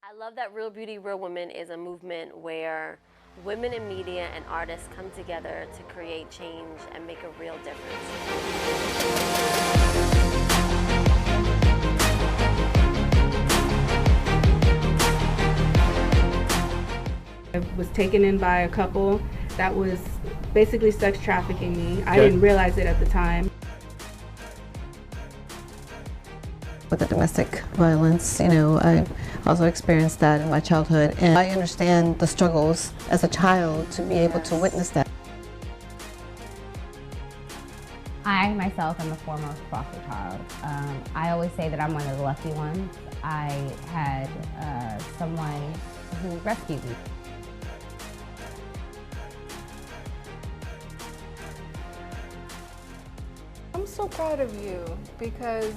I love that Real Beauty, Real Women is a movement where women in media and artists come together to create change and make a real difference. I was taken in by a couple that was basically sex trafficking me. I didn't realize it at the time. With the domestic violence, I also experienced that in my childhood, and I understand the struggles as a child to be able to witness that. I myself am a former foster child. I always say that I'm one of the lucky ones. I had someone who rescued me. I'm so proud of you because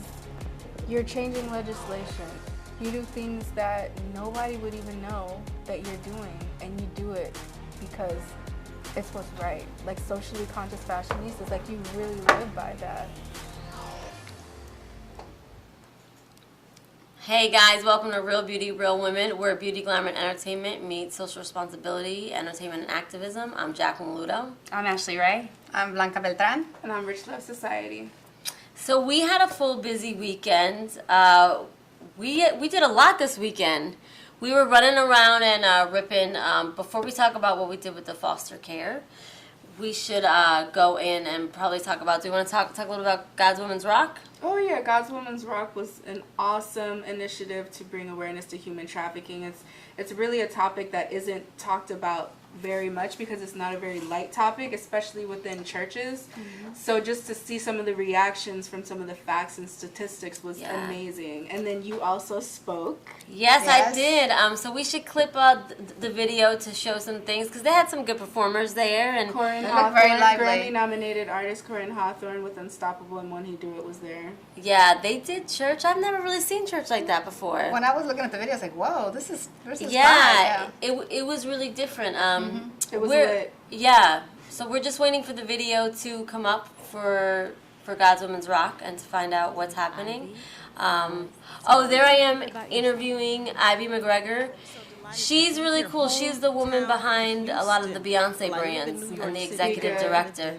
you're changing legislation. You do things that nobody would even know that you're doing, and you do it because it's what's right. Like socially conscious fashionistas, like you really live by that. Hey guys, welcome to Real Beauty, Real Women, where beauty, glamour, and entertainment meet social responsibility, entertainment, and activism. I'm Jacqueline Ludo. I'm Ashley Ray. I'm Blanca Beltran. And I'm Rich Love Society. So we had a full busy weekend. We did a lot this weekend. We were running around and ripping. Before we talk about what we did with the foster care, we should go in and probably talk about. Do you want to talk a little about God's Women's Rock? Oh yeah, God's Women's Rock was an awesome initiative to bring awareness to human trafficking. It's really a topic that isn't talked about very much because it's not a very light topic, especially within churches. Mm-hmm. So just to see some of the reactions from some of the facts and statistics was amazing. And then you also spoke. Yes. I did. So we should clip the video to show some things because they had some good performers there. And Corinne Hawthorne, Grammy-nominated artist Corinne Hawthorne with Unstoppable and When He Do It was there. Yeah, they did church. I've never really seen church like that before. When I was looking at the video, I was like, whoa, this is fun. It was really different. It was lit. Yeah, so we're just waiting for the video to come up for God's Women's Rock and to find out what's happening. There I am interviewing Ivy McGregor. She's really cool. She's the woman behind a lot of the Beyonce brands and the executive director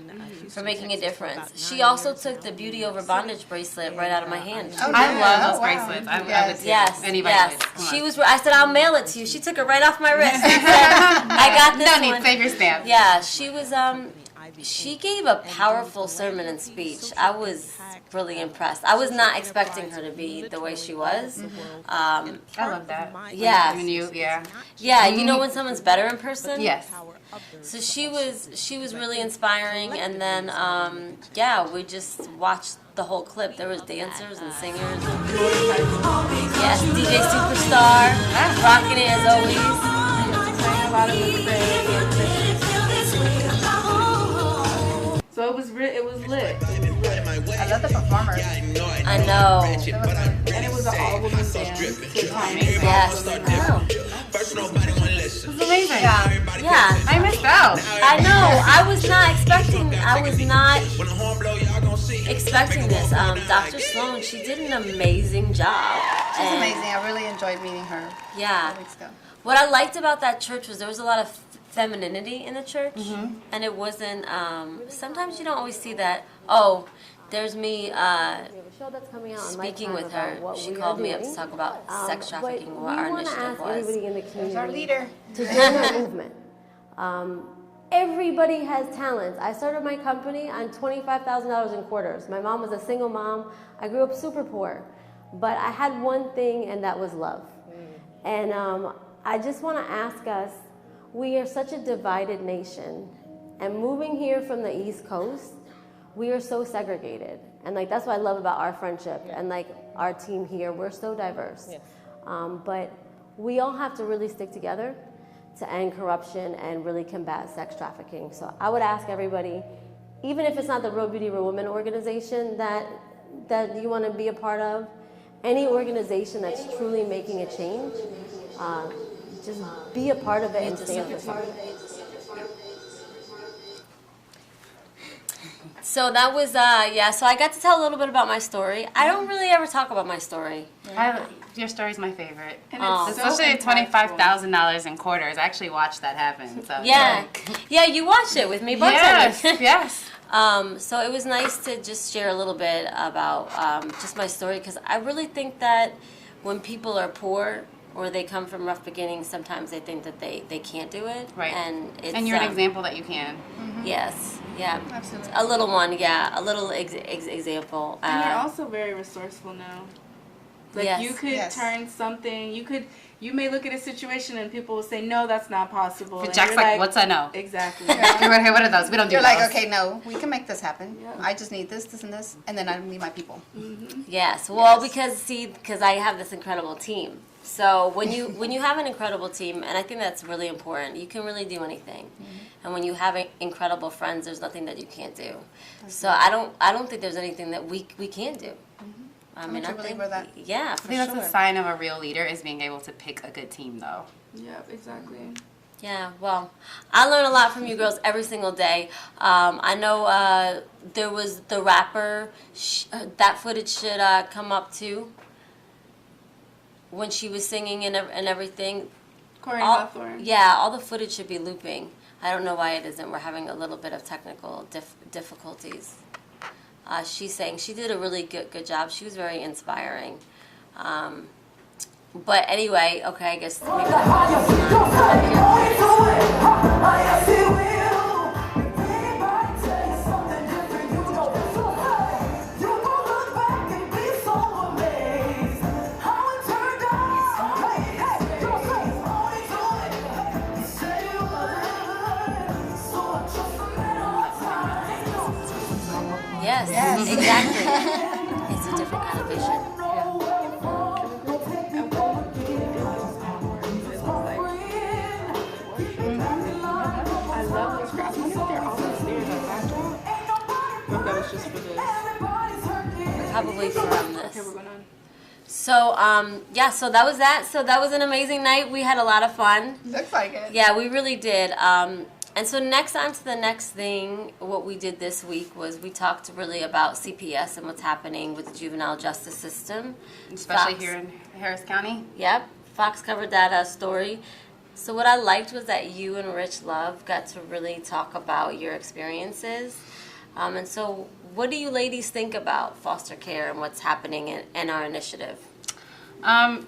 for making a difference. She also took the Beauty Over Bondage bracelet right out of my hand. I love those bracelets. I would too. Yes. She was. I said, I'll mail it to you. She took it right off my wrist. She said, I got this one. No need, save your stamp. Yeah, she was. She gave a powerful sermon and speech. I was really impressed. I was not expecting her to be the way she was. I love that. Yeah. Even you, yeah. Yeah, you know when someone's better in person? Yes. So she was really inspiring, and then we just watched the whole clip. There was dancers and singers. Yes, DJ Superstar, rocking it as always. Playing a lot of So it was lit. I love the performers. I know. And it was an all-woman band. Yes. It was amazing. Yeah. I missed out. I know. I was not expecting this. Dr. Sloan, she did an amazing job. She's amazing. I really enjoyed meeting her. Yeah. 4 weeks ago. What I liked about that church was there was a lot of femininity in the church, and it wasn't. Sometimes you don't always see that. Oh, there's me speaking with her. She called me up to talk about sex trafficking. What our initiative was. Everybody in the community There's our leader. to join our movement. Everybody has talents. I started my company on $25,000 in quarters. My mom was a single mom. I grew up super poor, but I had one thing, and that was love. And I just want to ask us. We are such a divided nation, and moving here from the East Coast, we are so segregated, and that's what I love about our friendship and our team here. We're so diverse, but we all have to really stick together to end corruption and really combat sex trafficking. So I would ask everybody, even if it's not the Real Beauty, Real Women organization that you want to be a part of, any organization that's truly making a change. Just be a part of it and stand for something. So that was, so I got to tell a little bit about my story. I don't really ever talk about my story. Your story's my favorite. And it's Especially so at $25,000 in quarters. I actually watched that happen. So Yeah, you watched it with me, Yes, bartending. yes. So it was nice to just share a little bit about just my story, because I really think that when people are poor or they come from rough beginnings, sometimes they think that they can't do it. Right. And it's, And you're an example that you can. Yes. Yeah. Absolutely. A little one. Yeah. A little example. And you're also very resourceful now. Like Yes. you could Yes. turn something. You may look at a situation and people will say, "No, that's not possible." But And Jack's you're like, what's a no? Exactly. Okay, what are those? We don't do You're those. like, okay, no, we can make this happen. Yeah. I just need this, this, and this, and then I need my people. Yes. Well, because I have this incredible team. So when you have an incredible team, and I think that's really important, you can really do anything. And when you have incredible friends, there's nothing that you can't do. So I don't think there's anything that we can't do. I mean, a true believer of that. Yeah, for I think that's sure. a sign of a real leader, is being able to pick a good team, though. Yep, exactly. Yeah, well, I learn a lot from you girls every single day. I know there was the rapper, that footage should come up too, when she was singing and everything. Corey Hawthorne. Yeah, all the footage should be looping. I don't know why it isn't. We're having a little bit of technical difficulties. She's saying she did a really good job. She was very inspiring. But anyway, okay, I guess maybe Yes, exactly. It's a different kind of vision. I love those crowds. I wonder if they're all upstairs at backdrop. Or if that was just for this. Probably from Okay, this. we're going on. So, so that was that. So that was an amazing night. We had a lot of fun. Looks like it. Yeah, we really did. And so next on to the next thing, what we did this week was we talked really about CPS and what's happening with the juvenile justice system. Especially Fox- here in Harris County. Yep, Fox covered that story. So what I liked was that you and Rich Love got to really talk about your experiences. And so what do you ladies think about foster care and what's happening in our initiative?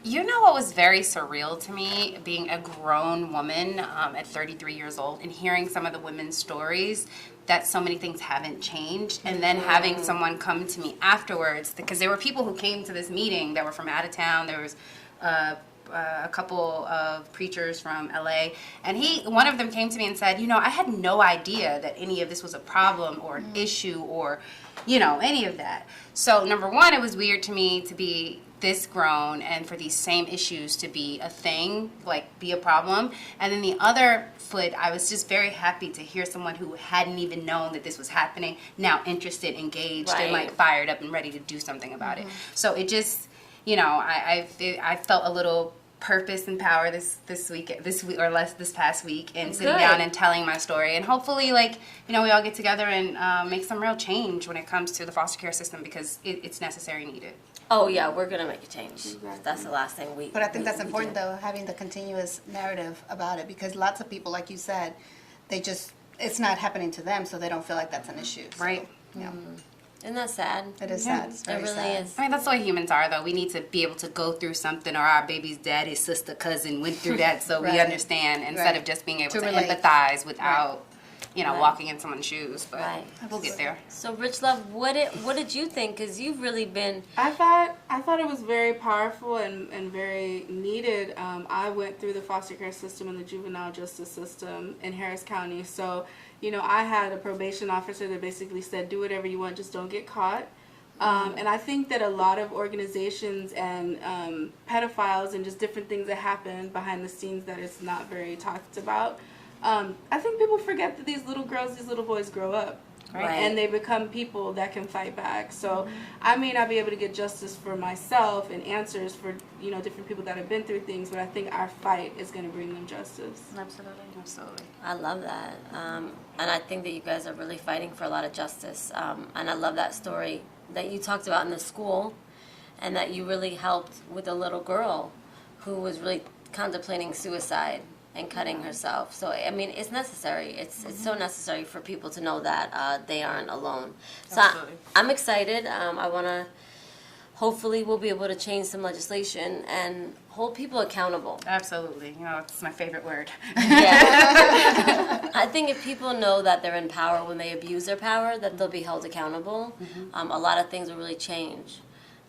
You know what was very surreal to me, being a grown woman at 33 years old and hearing some of the women's stories, that so many things haven't changed, and then having someone come to me afterwards, because there were people who came to this meeting that were from out of town. There was a couple of preachers from LA, and one of them came to me and said, I had no idea that any of this was a problem or an issue or, any of that. So number one, it was weird to me to be this grown and for these same issues to be a thing, like be a problem. And then the other foot, I was just very happy to hear someone who hadn't even known that this was happening, now interested, engaged, and like fired up and ready to do something about it. So it just, I felt a little purpose and power this past week, and sitting down and telling my story, and hopefully we all get together and make some real change when it comes to the foster care system, because it's necessary and needed. Oh yeah, we're gonna make a change. That's the last thing we. But I think that's we important, do. though, having the continuous narrative about it, because lots of people, like you said, it's not happening to them, so they don't feel like that's an issue. So, Right. Yeah. Isn't that sad? It is sad. It's It very really sad. is. I mean, that's the way humans are, though. We need to be able to go through something, or our baby's dad, his sister, cousin went through that, so we Right. understand, instead Right. of just being able To to relate. empathize without, Right. walking in someone's shoes. But Right. we'll get there. So, Rich Love, what did you think? Because you've really been. I thought it was very powerful and very needed. I went through the foster care system and the juvenile justice system in Harris County. So, I had a probation officer that basically said, do whatever you want, just don't get caught. And I think that a lot of organizations and pedophiles and just different things that happen behind the scenes that is not very talked about. I think people forget that these little girls, these little boys grow up. Right. and they become people that can fight back. So I may not be able to get justice for myself and answers for, you know, different people that have been through things, but I think our fight is going to bring them justice. Absolutely, absolutely. I love that. And I think that you guys are really fighting for a lot of justice. And I love that story that you talked about in the school, and that you really helped with a little girl who was really contemplating suicide and cutting herself. So, I mean, it's necessary. It's so necessary for people to know that they aren't alone. So I'm excited. I want to, hopefully we'll be able to change some legislation and hold people accountable. Absolutely. You know, it's my favorite word. Yeah. I think if people know that they're in power when they abuse their power, that they'll be held accountable. A lot of things will really change.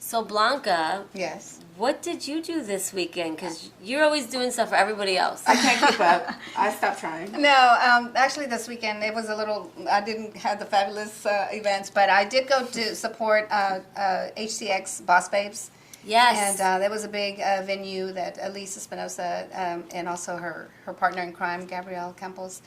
So Blanca, Yes. what did you do this weekend? Because you're always doing stuff for everybody else. I can't keep up. I stopped trying. No, actually this weekend it was a little, I didn't have the fabulous events, but I did go to support HCX Boss Babes. Yes. And there was a big venue that Elisa Espinosa and also her partner in crime, Gabrielle Campos,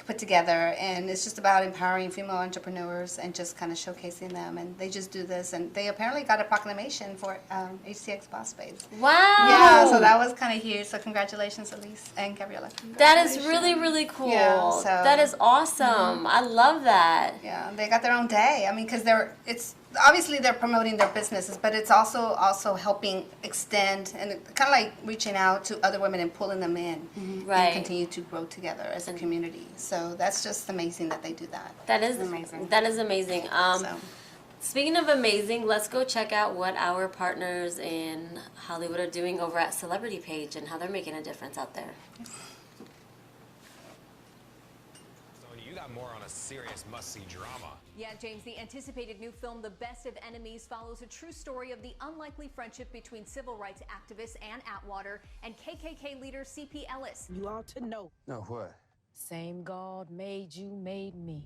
put together, and it's just about empowering female entrepreneurs and just kind of showcasing them, and they just do this, and they apparently got a proclamation for HCX Boss Babes. Wow. Yeah, so that was kind of huge, so congratulations, Elise and Gabriella. That is really, really cool. Yeah, so, that is awesome. I love that. Yeah, they got their own day. I mean, because it's obviously they're promoting their businesses, but it's also helping extend and kind of like reaching out to other women and pulling them in Right. and continue to grow together as a community. So that's just amazing that they do that. That is amazing. That is amazing. So. Speaking of amazing, let's go check out what our partners in Hollywood are doing over at Celebrity Page and how they're making a difference out there. You got more on a serious must-see drama. Yeah, James, the anticipated new film, The Best of Enemies, follows a true story of the unlikely friendship between civil rights activist Ann Atwater and KKK leader C.P. Ellis. You ought to know. No, what? Same God made you, made me.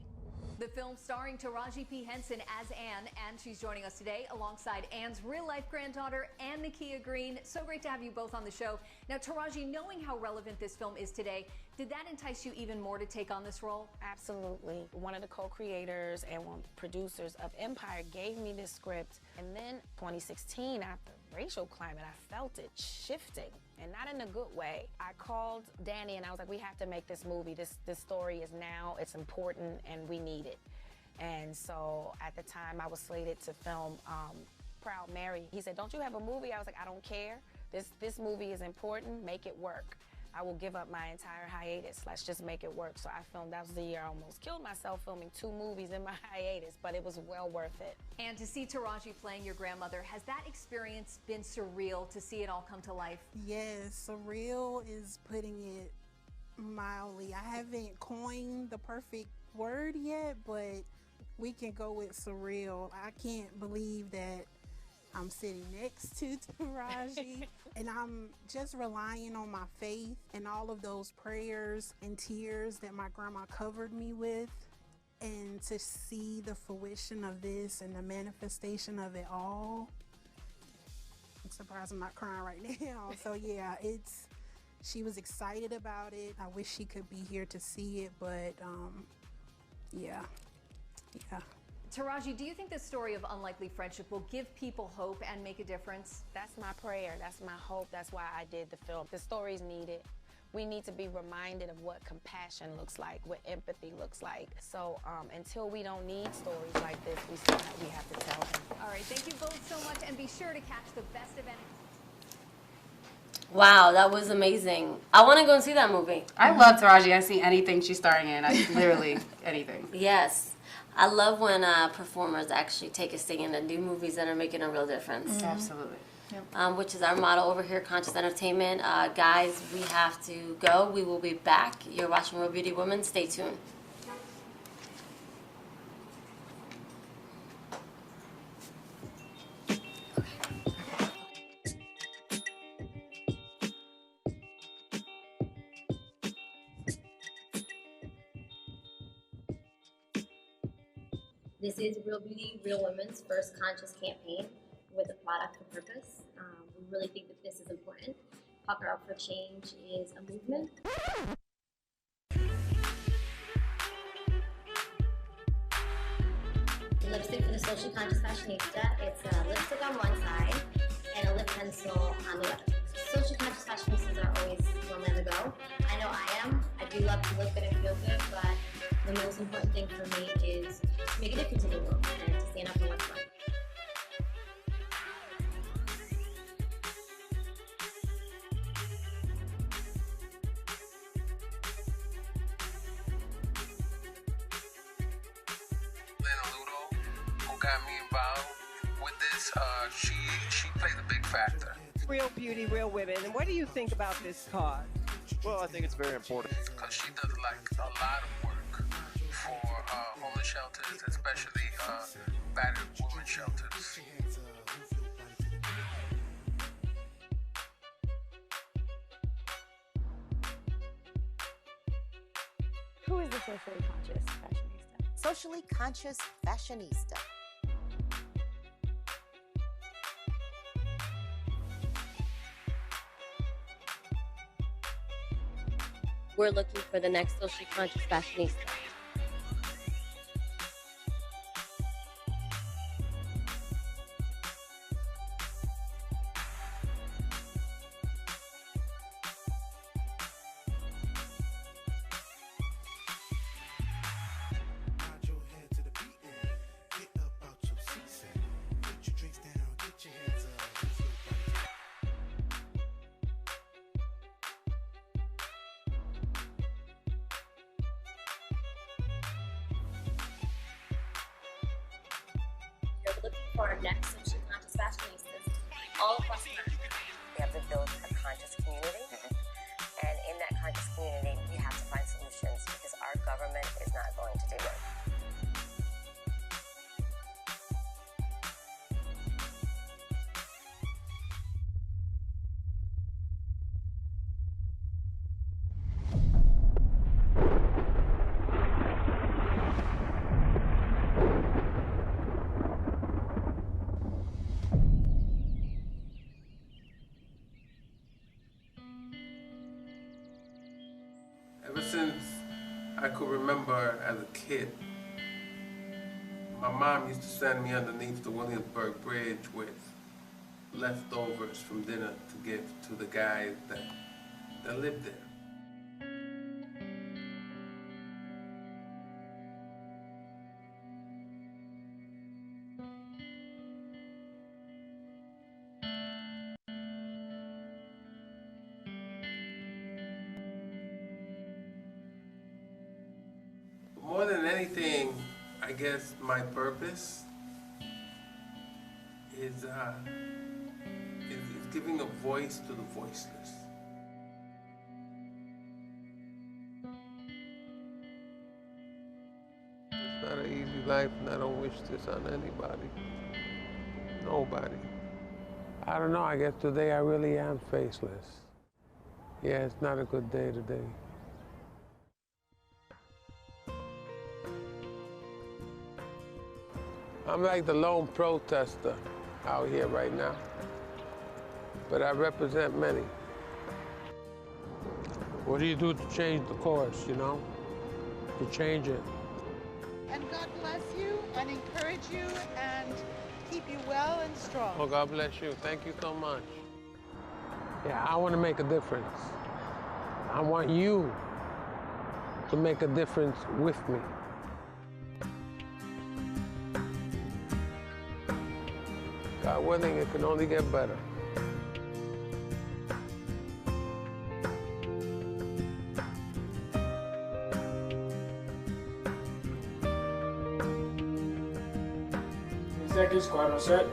The film starring Taraji P. Henson as Anne, and she's joining us today alongside Anne's real-life granddaughter, Anne Nakia Green. So great to have you both on the show. Now, Taraji, knowing how relevant this film is today, did that entice you even more to take on this role? Absolutely. One of the co-creators and one of the producers of Empire gave me this script. And then 2016, after racial climate, I felt it shifting, and not in a good way. I called Danny and I was like, we have to make this movie. This story is now, it's important, and we need it. And so at the time I was slated to film Proud Mary. He said, don't you have a movie? I was like, I don't care. This movie is important, make it work. I will give up my entire hiatus. Let's just make it work. So I filmed, that was the year I almost killed myself filming 2 movies in my hiatus, but it was well worth it. And to see Taraji playing your grandmother, has that experience been surreal to see it all come to life? Yes, surreal is putting it mildly. I haven't coined the perfect word yet, but we can go with surreal. I can't believe that I'm sitting next to Taraji and I'm just relying on my faith and all of those prayers and tears that my grandma covered me with, and to see the fruition of this and the manifestation of it all. I'm surprised I'm not crying right now. So yeah, she was excited about it. I wish she could be here to see it, but yeah. Taraji, do you think this story of unlikely friendship will give people hope and make a difference? That's my prayer. That's my hope. That's why I did the film. The story's needed. We need to be reminded of what compassion looks like, what empathy looks like. So until we don't need stories like this, we have to tell them. All right, thank you both so much, and be sure to catch The Best of Enemies. Wow, that was amazing. I want to go and see that movie. I love Taraji. I see anything she's starring in. Literally anything. Yes. I love when performers actually take a sting and do movies that are making a real difference. Absolutely. Which is our motto over here, Conscious Entertainment. Guys, we have to go. We will be back. You're watching Real Beauty Women. Stay tuned. This is Real Beauty, Real Women's first conscious campaign with a product of purpose. We really think that this is important. Pucker Up for Change is a movement. lipstick for the socially conscious fashionista. It's a lipstick on one side and a lip pencil on the other. Socially conscious fashionistas are always normally on the go. I know I am. I do love to look good and feel good, but the most important thing for me is to make a difference in the world and to stand up for what's right. Got me involved with this. She played a big factor. Real beauty, real women. And what do you think about this cause? Well, I think it's very important because she does like a lot of work for homeless shelters, especially battered women shelters. Who is the socially conscious fashionista? Socially conscious fashionista. We're looking for the next socially conscious fashionista. Looking for our next socially conscious fashionistas all across America. We have to build a conscious community, and in that conscious community, we have to find solutions because our government is not going to do it. Ever since I could remember as a kid, my mom used to send me underneath the Williamsburg Bridge with leftovers from dinner to give to the guys that lived there. More than anything, I guess my purpose is giving a voice to the voiceless. It's not an easy life, and I don't wish this on anybody. Nobody. I don't know, I guess today I really am faceless. Yeah, it's not a good day today. I'm like the lone protester out here right now, but I represent many. What do you do to change the course, you know? To change it. And God bless you and encourage you and keep you well and strong. Oh, God bless you. Thank you so much. Yeah, I want to make a difference. I want you to make a difference with me. God willing, it can only get better. Seconds, squad on set.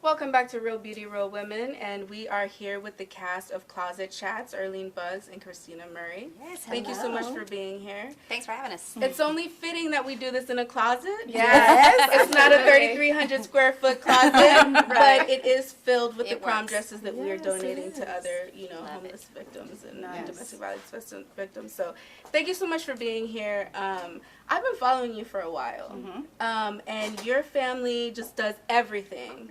Welcome back to Real Beauty, Real Women, and we are here with the cast of Closet Chats, Arlene Buggs and Christina Murray. Yes, Thank you so much hello. for being here. Thanks for having us. It's only fitting that we do this in a closet. Yes, It's not a absolutely. 3,300 square foot closet, Right. but it is filled with the It prom works. dresses that we are Yes, it donating to is. other, Love homeless victims and Yes. domestic violence victims. So thank you so much for being here. I've been following you for a while, and your family just does everything.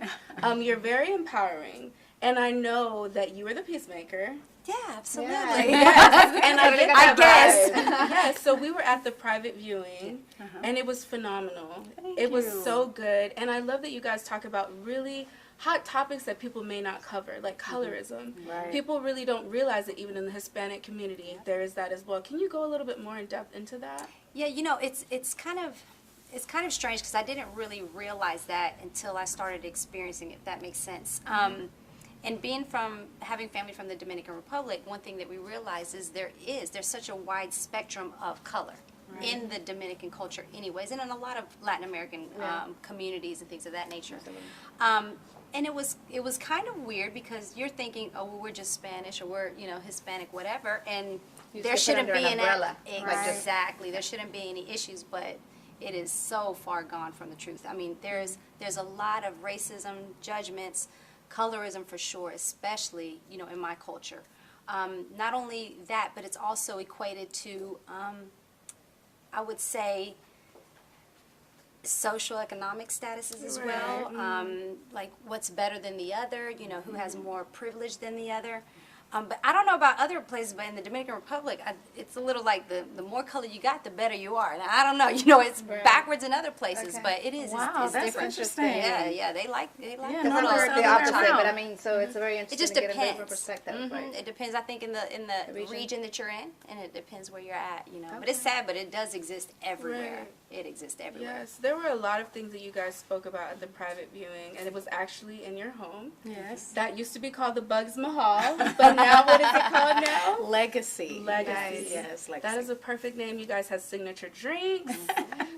You're very empowering, And I know that you were the peacemaker. Yeah, absolutely. Yes. And I guess. Yes, so we were at the private viewing, and it was phenomenal. It was so good. And I love that you guys talk about really hot topics that people may not cover, like colorism. Right. People really don't realize that even in the Hispanic community, there is that as well. Can you go a little bit more in depth into that? Yeah, you know, it's kind of strange because I didn't really realize that until I started experiencing it, if that makes sense. And having family from the Dominican Republic, one thing that we realize is there's such a wide spectrum of color in the Dominican culture anyways, and in a lot of Latin American communities and things of that nature. And it was kind of weird because you're thinking, oh, well, we're just Spanish or we're, you know, Hispanic, whatever, and there shouldn't be an umbrella. Exactly. There shouldn't be any issues, but it is so far gone from the truth. I mean, there's a lot of racism, judgments, colorism for sure, especially, you know, in my culture. Not only that, but it's also equated to, I would say, social economic statuses as well, like what's better than the other, you know, who has more privilege than the other. But I don't know about other places, but in the Dominican Republic, it's a little like the more color you got, the better you are. Now, I don't know, you know, it's backwards in other places, but it is. Wow, it's that's different. interesting. Yeah, they like Yeah, the no, color. the opposite, but I mean, so it's very interesting It just to get a depends. different perspective, right? It depends, I think, in the region that you're in, and it depends where you're at, you know. But it's sad, but it does exist everywhere. Right. It exists everywhere. Yes, there were a lot of things that you guys spoke about at the private viewing, and it was actually in your home. Yes. That used to be called the Bugs Mahal, but now what is it called now? Legacy. Legacy. Yes, Legacy. That is a perfect name. You guys had signature drinks.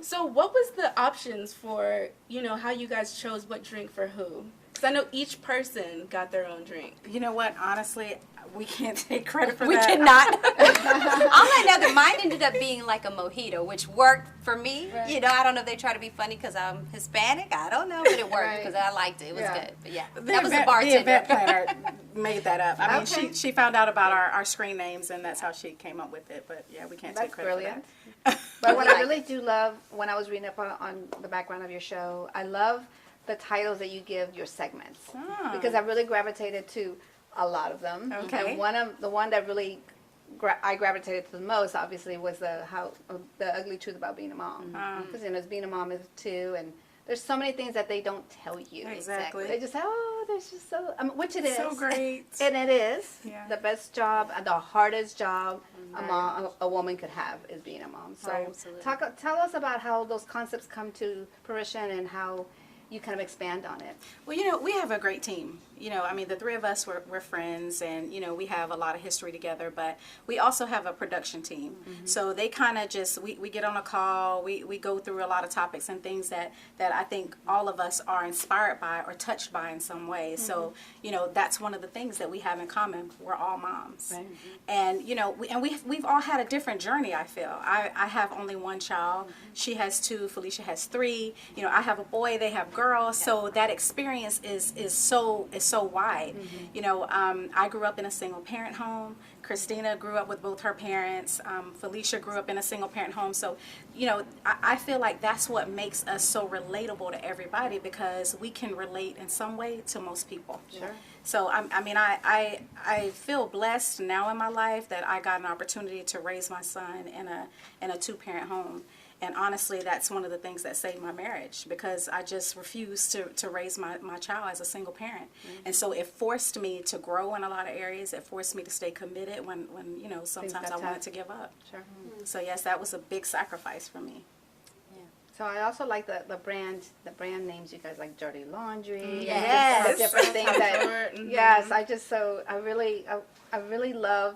So what was the options for, you know, how you guys chose what drink for who? Because I know each person got their own drink. You know what? Honestly, we can't take credit for We that. cannot. All I know that mine ended up being like a mojito, which worked for me. Right. You know, I don't know if they try to be funny because I'm Hispanic. I don't know, but it worked because I liked it. It was Yeah. good. But yeah, The that was event, a bartender. The event planner made that up. I mean, Okay. she found out about our screen names, and that's how she came up with it. But yeah, we can't take That's credit brilliant. for that. But what I really do love, when I was reading up on the background of your show, I love the titles that you give your segments because I really gravitated to a lot of them. Okay. And the one that really I gravitated to the most, obviously, was the ugly truth about being a mom. Because you know, being a mom is too, and there's so many things that they don't tell you. Exactly. They just say, oh, there's just so, I mean, which it is. So great. And it is. Yeah. The best job, and the hardest job a woman could have is being a mom. So tell us about how those concepts come to fruition and how you kind of expand on it. Well, you know, we have a great team. You know, I mean, the three of us, we're friends, and, you know, we have a lot of history together, but we also have a production team. So they kind of just, we get on a call, we go through a lot of topics and things that I think all of us are inspired by or touched by in some way. So, you know, that's one of the things that we have in common. We're all moms. Right. And, you know, we've all had a different journey, I feel. I have only one child. She has two. Felicia has three. You know, I have a boy. They have girls. So that experience is so wide. You know, I grew up in a single parent home. Christina grew up with both her parents. Felicia grew up in a single parent home. So, you know, I feel like that's what makes us so relatable to everybody, because we can relate in some way to most people. Sure. So, I mean, I feel blessed now in my life that I got an opportunity to raise my son in a two-parent home. And honestly, that's one of the things that saved my marriage, because I just refused to raise my child as a single parent. And so it forced me to grow in a lot of areas. It forced me to stay committed when you know, sometimes I wanted to give up. Sure. So yes, that was a big sacrifice for me. So I also like the brand names you guys like, Dirty Laundry. Yes. And different things that. Yes, I really love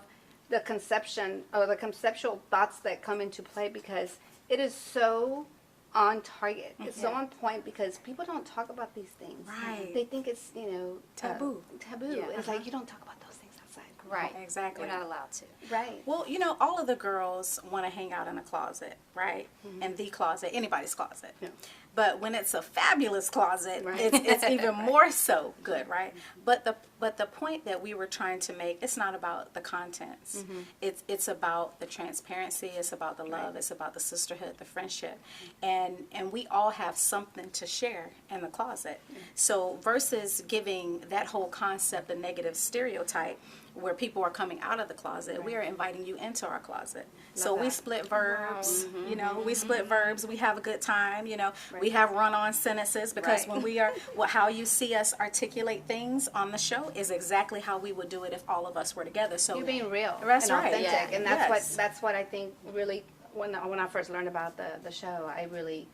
the conception or the conceptual thoughts that come into play, because it is so on target. It's so on point, because people don't talk about these things. Right. They think it's, you know, taboo. Taboo. It's like, you don't talk about those things outside. Right. Exactly. We're not allowed to. Right. Well, you know, all of the girls want to hang out in a closet, right? In the closet, anybody's closet. Yeah. But when it's a fabulous closet, it's even more so good, right? But But the point that we were trying to make, it's not about the contents. It's about the transparency. It's about the love. It's about the sisterhood, the friendship, and we all have something to share in the closet. So versus giving that whole concept a negative stereotype, where people are coming out of the closet, we are inviting you into our closet. So we split verbs, you know, we split verbs, we have a good time, you know, we have run-on sentences, because when we are, how you see us articulate things on the show is exactly how we would do it if all of us were together. So You're being real that's and right. authentic, and that's what I think really, when I first learned about the show, I really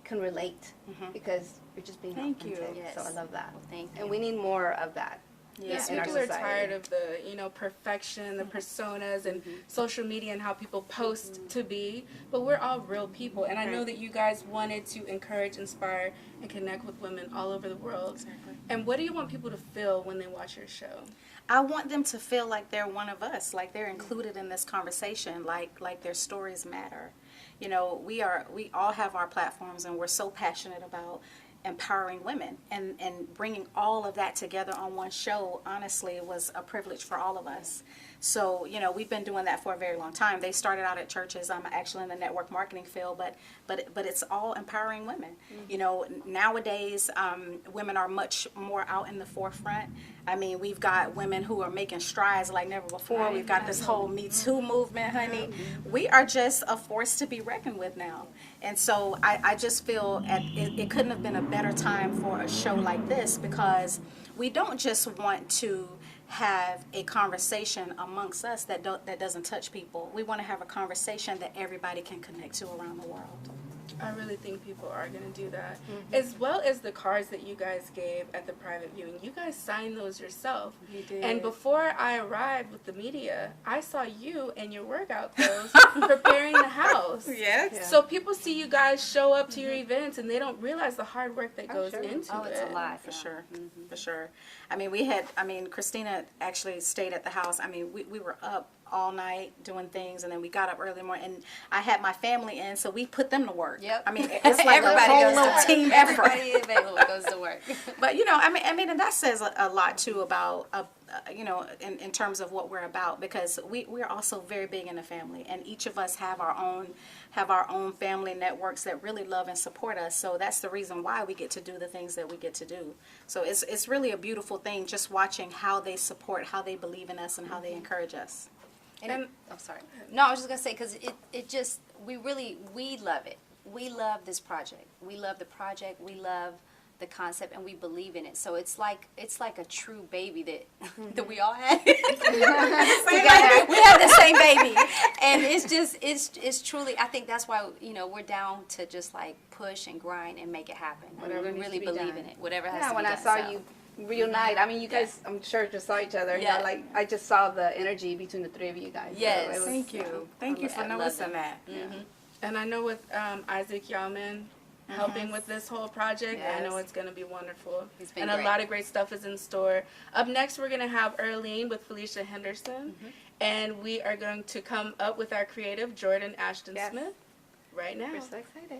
can relate, because you're just being authentic. So I love that. Thank you. And we need more of that. Yes, in our people are society. tired of the, you know, perfection, the personas, and social media and how people post to be. But we're all real people, and I know that you guys wanted to encourage, inspire, and connect with women all over the world. Exactly. And what do you want people to feel when they watch your show? I want them to feel like they're one of us, like they're included in this conversation, like their stories matter. You know, we all have our platforms, and we're so passionate about empowering women, and bringing all of that together on one show, honestly, was a privilege for all of us. So, you know, we've been doing that for a very long time. They started out at churches. I'm actually in the network marketing field, but it's all empowering women. You know, nowadays, women are much more out in the forefront. I mean, we've got women who are making strides like never before. We've got this whole Me Too movement, honey. We are just a force to be reckoned with now. And so I just feel it couldn't have been a better time for a show like this, because we don't just want to have a conversation amongst us that doesn't touch people. We want to have a conversation that everybody can connect to around the world. I really think people are going to do that. As well as the cards that you guys gave at the private viewing. You guys signed those yourself. You did. And before I arrived with the media, I saw you in your workout clothes preparing the house. Yes. Yeah. So people see you guys show up to your events, and they don't realize the hard work that goes into it. Oh, it's a lot, for sure. For sure. I mean, Christina actually stayed at the house. I mean, we were up all night doing things, and then we got up early in the morning, and I had my family in, so we put them to work. Yep. I mean, it's like a whole little team effort. Everybody available goes to work. But you know, I mean, and that says a lot too about you know, in terms of what we're about, because we're also very big in the family, and each of us have our own family networks that really love and support us. So that's the reason why we get to do the things that we get to do. So it's really a beautiful thing, just watching how they support, how they believe in us, and how they encourage us. And I'm sorry. No, I was just gonna say, because we love it. We love this project. We love the project. We love the concept, and we believe in it. So it's like a true baby that we all had. we have the same baby, and it's truly. I think that's why, you know, we're down to just like push and grind and make it happen. Whatever we needs really to be believe done. in it. Whatever has Yeah, to be when done. I saw you reunite, I mean, you guys, I'm sure just saw each other. Yeah. You know, like I just saw the energy between the three of you guys. Yes. So it was, Thank you. Thank you for noticing that. And I know with Isaac Yalman helping with this whole project, I know it's going to be wonderful. He's been and great. A lot of great stuff is in store. Up next, we're going to have Earlene with Felicia Henderson. And we are going to come up with our creative, Jordan Ashton Smith, right now. We're so excited.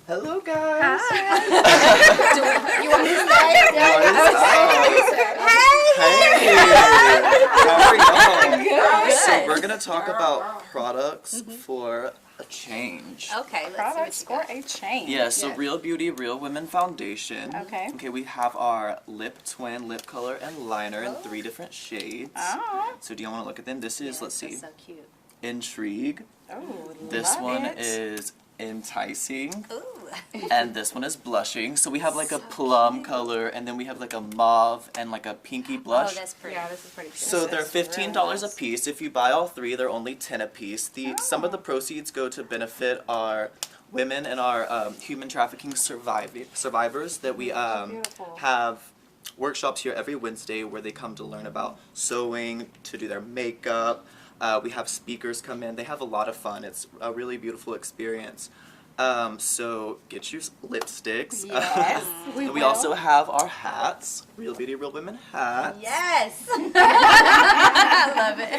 Hello, guys. You want me to stay? Hey. How are y'all? So we're gonna talk about products for a change. Okay, let's Products see what for a change. Yeah, so Real Beauty, Real Women Foundation. Okay. Okay, we have our lip twin lip color and liner in 3 different shades. Oh. So do you want to look at them? This is, let's see, so cute. Intrigue. Oh, This love one it. is Enticing. Ooh. And this one is Blushing. So we have like a plum color, and then we have like a mauve and like a pinky blush. Oh, that's pretty. Yeah, this is pretty cute. So they're $15 a piece. If you buy all 3, they're only $10 a piece. Some of the proceeds go to benefit our women and our human trafficking survivors that we have workshops here every Wednesday where they come to learn about sewing, to do their makeup. We have speakers come in. They have a lot of fun. It's a really beautiful experience. So get your lipsticks. Yes, we And we will. also have our hats, Real Beauty, Real Women hats. Yes. I love it.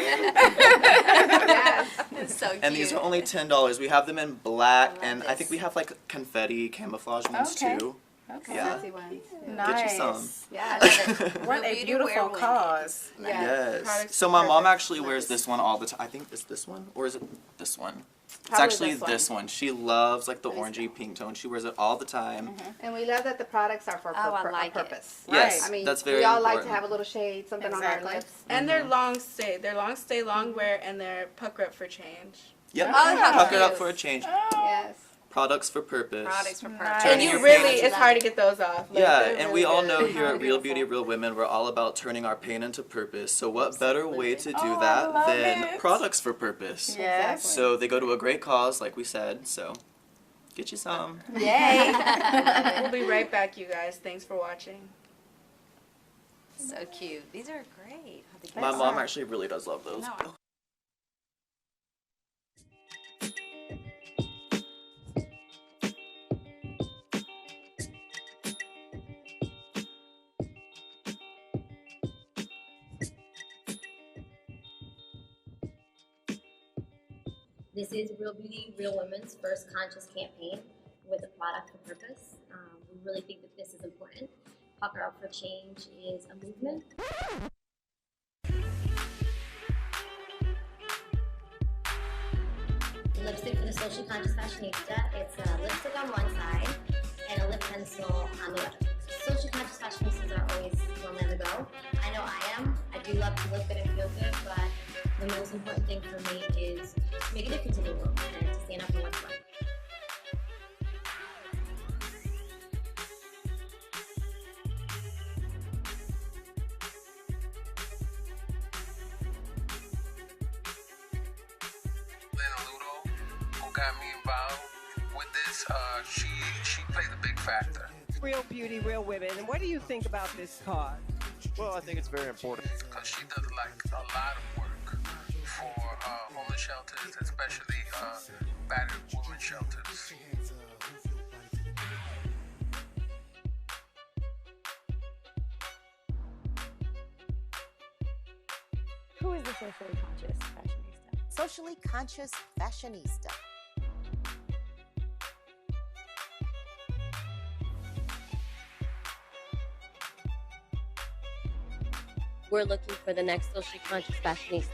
Yes. It's so cute. And these are only $10. We have them in black, and I think we have like confetti camouflage ones too. Okay. Yeah. Fancy ones. Get you some. Yeah, I love it. What Real a beauty beautiful wear women. cause. Yes. So my mom actually wears this one all the time. I think it's this one, or is it this one? It's Probably actually this one. She loves like the orangey pink tone. She wears it all the time. And we love that the products are for I a like it. purpose. Yes, I mean, that's very we all like to important. have a little shade, something on Exactly. our lips. And they're long stay. They're long stay, long wear, and they're pucker up for change. Yep. Oh, how Pucker up cute. for a change. Yes. Products for purpose. Products for purpose. And Turning you your really, pain it's hard to get those off. Like, Yeah, they're and really we all good. know here at Real Beautiful. Beauty, Real Women, we're all about turning our pain into purpose. So what better way to do Oh, I that love than it. products for purpose? Yes. So they go to a great cause, like we said. So get you some. Yay. We'll be right back, you guys. Thanks for watching. So cute. These are great. My mom actually really does love those. No, This is Real Beauty, Real Women's first conscious campaign with a product for purpose. We really think that this is important. Pucker Up for Change is a movement. Lipstick for the socially conscious fashionista. It's a lipstick on one side and a lip pencil on the other. Socially conscious fashionistas are always on the go. I know I am. I do love to look good and feel good, but the most important thing for me is to make a difference in the world and to stand up for what's right. Who got me involved with this? She plays a big factor. Real Beauty, Real Women. And what do you think about this cause? Well, I think it's very important. Because she does like a lot of work for homeless shelters, especially battered women shelters. Who is the socially conscious fashionista? Socially conscious fashionista. We're looking for the next socially conscious fashionista.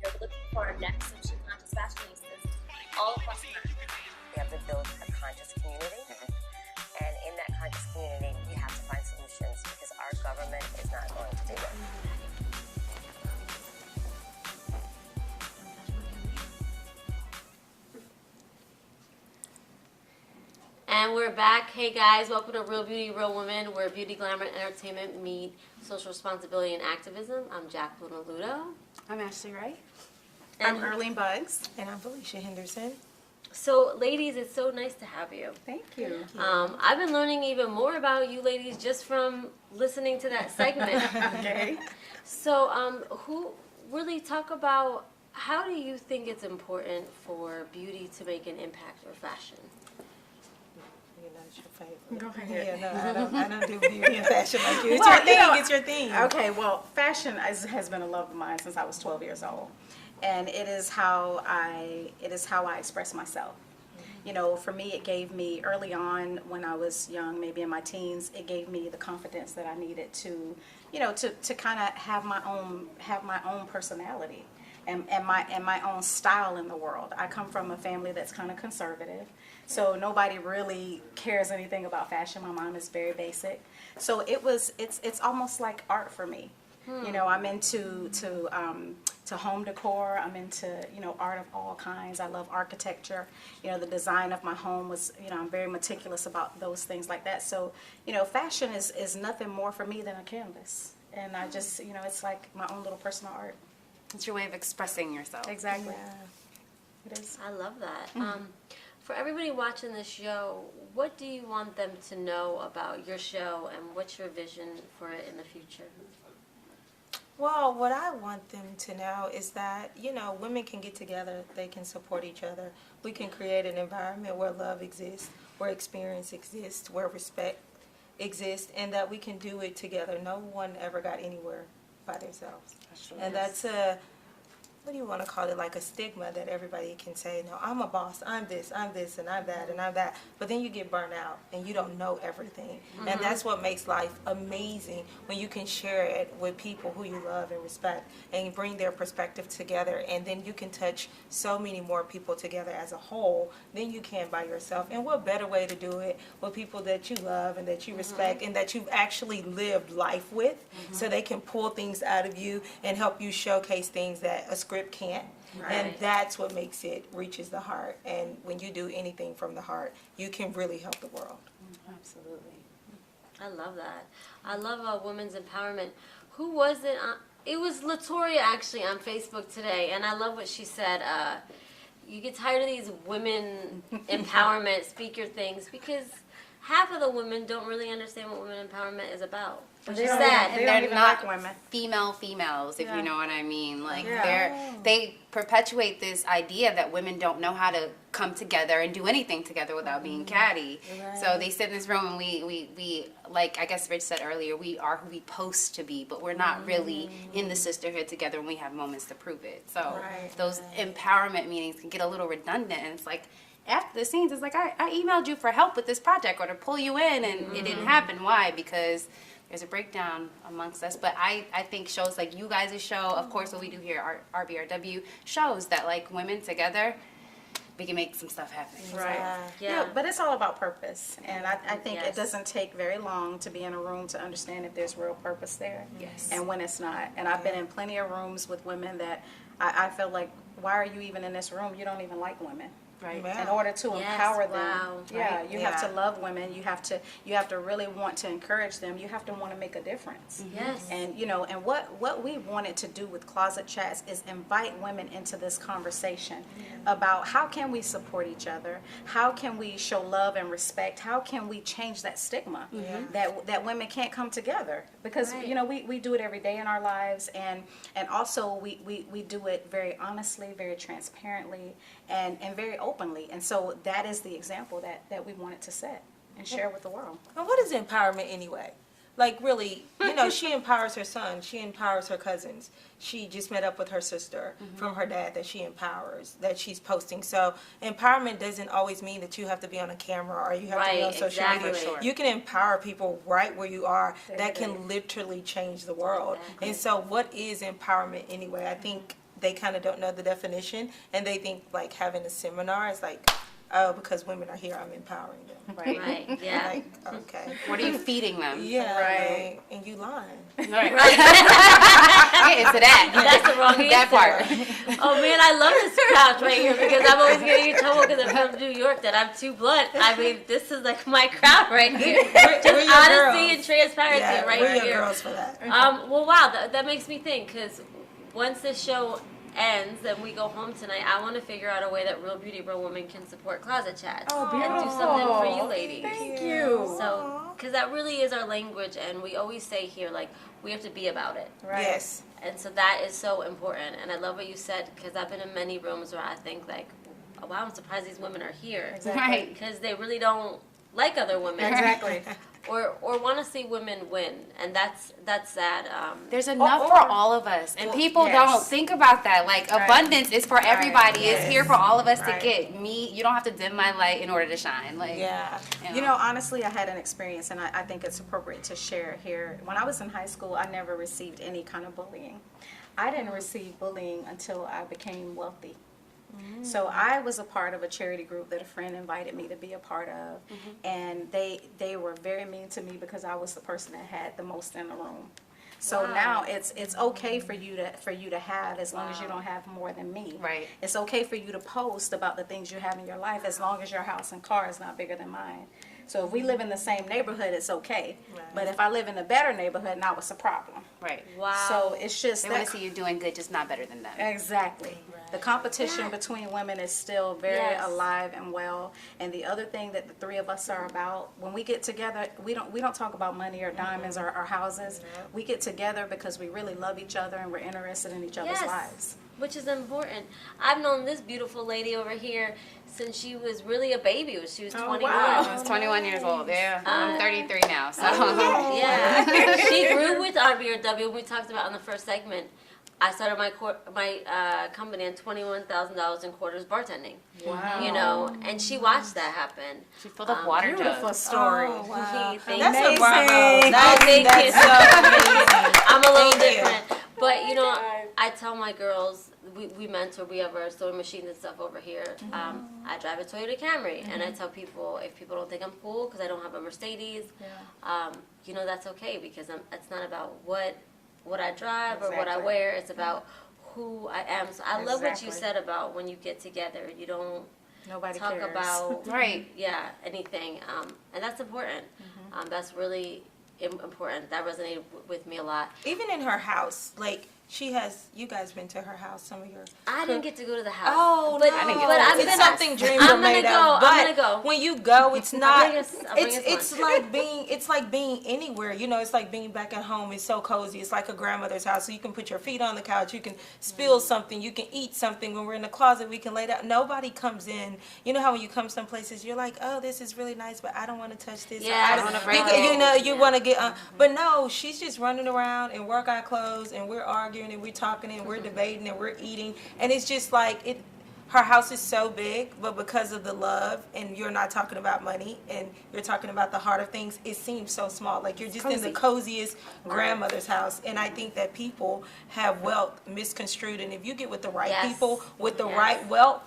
We're looking for our next socially conscious fashionistas all across America. We have to build a conscious community. And in that conscious community, we have to find solutions because our government is not going to do it. And we're back. Hey guys, welcome to Real Beauty, Real Women, where beauty, glamour, and entertainment meet social responsibility and activism. I'm Jacqueline Aludo. I'm Ashley Wright. And I'm Erlene Buggs. And I'm Felicia Henderson. So, ladies, it's so nice to have you. Thank you. I've been learning even more about you ladies just from listening to that segment. Okay. So, who really talk about how do you think it's important for beauty to make an impact or fashion? You know, it's your favorite. Go ahead. Yeah, no, I don't do beauty and fashion like you. It's Well, your thing. you know, It's your thing. Okay, well, fashion has been a love of mine since I was 12 years old, and it is how I express myself. You know, for me, it gave me early on when I was young, maybe in my teens, it gave me the confidence that I needed to, you know, to kind of have my own personality. And my own style in the world. I come from a family that's kind of conservative, so nobody really cares anything about fashion. My mom is very basic, so it's almost like art for me. You know, I'm into home decor. I'm into, you know, art of all kinds. I love architecture. You know, the design of my home was, you know, I'm very meticulous about those things like that. So, you know, fashion is nothing more for me than a canvas. And I just, you know, it's like my own little personal art. It's your way of expressing yourself. Exactly. Yeah. It is. I love that. For everybody watching this show, what do you want them to know about your show, and what's your vision for it in the future? Well, what I want them to know is that, you know, women can get together, they can support each other. We can create an environment where love exists, where experience exists, where respect exists, and that we can do it together. No one ever got anywhere by themselves. And that's a, what do you want to call it, like a stigma that everybody can say, no, I'm a boss, I'm this, and I'm that, and I'm that. But then you get burnt out and you don't know everything. And that's what makes life amazing, when you can share it with people who you love and respect and bring their perspective together. And then you can touch so many more people together as a whole than you can by yourself. And what better way to do it with people that you love and that you respect and that you've actually lived life with, so they can pull things out of you and help you showcase things that a script can't. And that's what makes it reaches the heart. And when you do anything from the heart, you can really help the world. Absolutely. I love that. I love women's empowerment. Who was it? It was Latoria, actually, on Facebook today, and I love what she said. You get tired of these women empowerment speaker things, because half of the women don't really understand what women empowerment is about. Which is sad. And they're not females, if you know what I mean. Like they perpetuate this idea that women don't know how to come together and do anything together without being catty. So they sit in this room and we like I guess Rich said earlier, we are who we post to be, but we're not really in the sisterhood together when we have moments to prove it. So those empowerment meetings can get a little redundant, and it's like, after the scenes, it's like, I emailed you for help with this project or to pull you in, and it didn't happen. Why? Because there's a breakdown amongst us. But I think shows like you guys' show, of course what we do here at RBRW, shows that like women together, we can make some stuff happen. Yeah, but it's all about purpose. And I think it doesn't take very long to be in a room to understand if there's real purpose there and when it's not. And I've been in plenty of rooms with women that I feel like, why are you even in this room? You don't even like women. In order to empower them, you have to love women. You have to really want to encourage them. You have to want to make a difference. And you know, and what we wanted to do with Closet Chats is invite women into this conversation about how can we support each other, how can we show love and respect, how can we change that stigma that women can't come together, because you know we do it every day in our lives, and also we do it very honestly, very transparently, and very openly. And so that is the example that we wanted to set and share with the world. And what is empowerment anyway? Like really, you know, she empowers her son, she empowers her cousins. She just met up with her sister from her dad that she empowers, that she's posting. So empowerment doesn't always mean that you have to be on a camera or you have to be on social media. You can empower people right where you are that can literally change the world. And so what is empowerment anyway? I think they kind of don't know the definition, and they think like having a seminar is like, oh, because women are here, I'm empowering them. Right. Like, okay. What are you feeding them? Like, and you lying. Get into that. That's the wrong answer. That part. Oh man, I love this couch right here, because I'm always getting in trouble because I'm from New York that I'm too blunt. I mean, this is like my crowd right here. Just honesty and transparency right here. We're your girls for that. Well, wow, that makes me think, because once this show ends and we go home tonight, I want to figure out a way that Real Beauty Real Women can support Closet Chats and do something for you ladies. Thank you. So, because that really is our language, and we always say here, like, we have to be about it. Yes. And so that is so important. And I love what you said, because I've been in many rooms where I think like, oh, wow, I'm surprised these women are here. Exactly. Because they really don't like other women. Exactly. Or want to see women win, and that's sad. There's enough for all of us, and people don't think about that. Like abundance is for everybody. It's here for all of us to get. Me, you don't have to dim my light in order to shine. Like you know, honestly, I had an experience, and I think it's appropriate to share here. When I was in high school, I never received any kind of bullying. I didn't receive bullying until I became wealthy. So I was a part of a charity group that a friend invited me to be a part of, and they were very mean to me because I was the person that had the most in the room. So Wow. now it's okay for you to have, as long as you don't have more than me. Right. It's okay for you to post about the things you have in your life, as long as your house and car is not bigger than mine. So if we live in the same neighborhood, it's okay. But if I live in a better neighborhood, now it's a problem. Right. Wow. So it's just They want to see you doing good, just not better than them. Exactly. The competition between women is still very Yes. alive and well. And the other thing that the three of us are about, when we get together, we don't talk about money or diamonds or our houses. We get together because we really love each other and we're interested in each other's lives. Which is important. I've known this beautiful lady over here since she was really a baby. She was 21. I was 21 years old. Yeah, I'm 33 now. So yeah. She grew with RBRW. We talked about in the first segment. I started my company on $21,000 in quarters bartending. Wow. You know, and she watched that happen. She filled up water jugs. Beautiful story. Oh, wow. That's amazing. amazing. That's so amazing. I'm a little Thank you. different. But, you know, I tell my girls, we mentor, we have our sewing machines and stuff over here. I drive a Toyota Camry, and I tell people, if people don't think I'm cool because I don't have a Mercedes, you know, that's okay, because it's not about what I drive or what I wear. It's about who I am. So I love what you said about when you get together, you don't Nobody talk cares. about Right. anything, and that's important. That's really important. That resonated with me a lot. Even in her house, like she has, you guys been to her house, some of your. I didn't get to go to the house. Oh, but, no. but I'm it's gonna, something dreams I'm are made gonna go. of. But I'm gonna go. when you go, it's not. I'll bring us It's lunch. like being anywhere. You know, it's like being back at home. It's so cozy. It's like a grandmother's house. So you can put your feet on the couch. You can spill something. You can eat something. When we're in the closet, we can lay down. Nobody comes in. You know how when you come some places, you're like, oh, this is really nice, but I don't want to touch this. Yeah, I don't wanna break you, it. you know, you want to get. But no, she's just running around in workout clothes, and we're arguing and we're talking and we're debating and we're eating, and it's just like it. Her house is so big, but because of the love, and you're not talking about money, and you're talking about the heart of things, it seems so small. Like you're just in the coziest grandmother's house. And I think that people have wealth misconstrued, and if you get with the right people with the right wealth,